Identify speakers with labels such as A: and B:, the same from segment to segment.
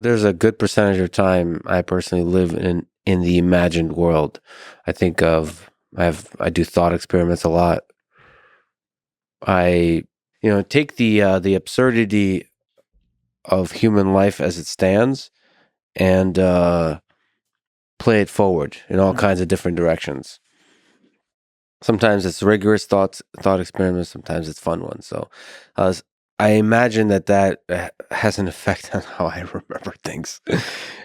A: There's a good percentage of time I personally live in the imagined world. I think of I do thought experiments a lot. I take the absurdity of human life as it stands and play it forward in all kinds of different directions. Sometimes it's rigorous thought experiments. Sometimes it's fun ones. So, I imagine that has an effect on how I remember things,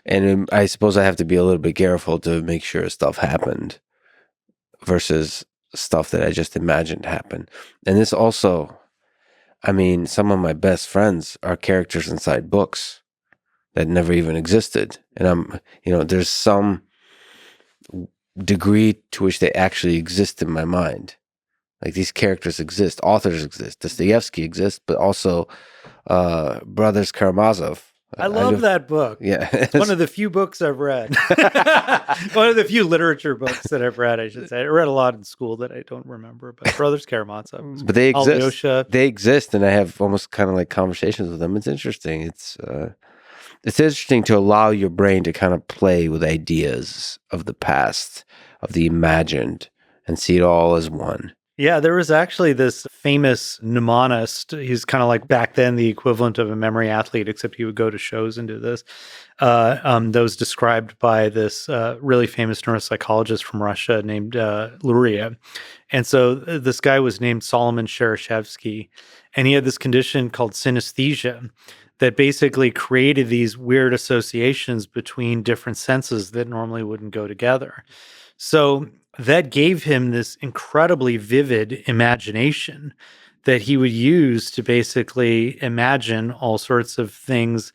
A: and I suppose I have to be a little bit careful to make sure stuff happened versus stuff that I just imagined happened. And this also, I mean, some of my best friends are characters inside books that never even existed, and there's some degree to which they actually exist in my mind. Like these characters exist, authors exist, Dostoevsky exists, but also Brothers Karamazov.
B: I love that book.
A: Yeah.
B: It's one of the few books I've read. One of the few literature books that I've read, I should say. I read a lot in school that I don't remember, but Brothers Karamazov.
A: But they exist.
B: Alyosha.
A: They exist, and I have almost kind of like conversations with them. It's interesting. It's interesting to allow your brain to kind of play with ideas of the past, of the imagined, and see it all as one.
B: Yeah, there was actually this famous mnemonist. He's kind of like back then the equivalent of a memory athlete, except he would go to shows and do this. That was described by this really famous neuropsychologist from Russia named Luria. And so this guy was named Solomon Shereshevsky, and he had this condition called synesthesia that basically created these weird associations between different senses that normally wouldn't go together. So that gave him this incredibly vivid imagination that he would use to basically imagine all sorts of things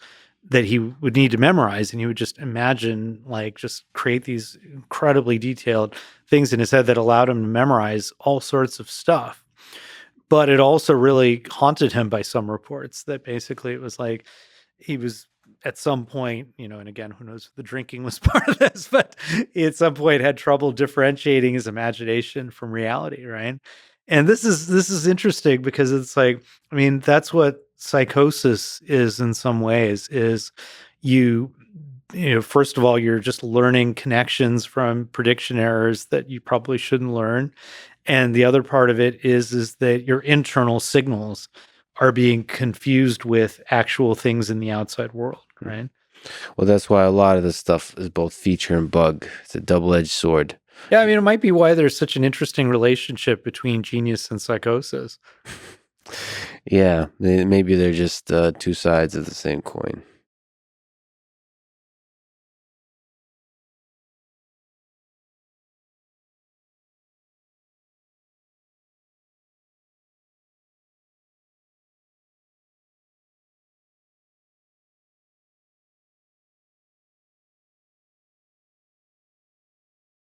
B: that he would need to memorize. And he would just imagine, like, just create these incredibly detailed things in his head that allowed him to memorize all sorts of stuff. But it also really haunted him by some reports that basically it was like he was at some point, and again, who knows if the drinking was part of this, but he at some point had trouble differentiating his imagination from reality, right? And this is interesting because it's like, I mean, that's what psychosis is in some ways, is first of all, you're just learning connections from prediction errors that you probably shouldn't learn. And the other part of it is that your internal signals are being confused with actual things in the outside world, right?
A: Well, that's why a lot of this stuff is both feature and bug. It's a double-edged sword.
B: Yeah, I mean, it might be why there's such an interesting relationship between genius and psychosis.
A: Yeah, maybe they're just two sides of the same coin.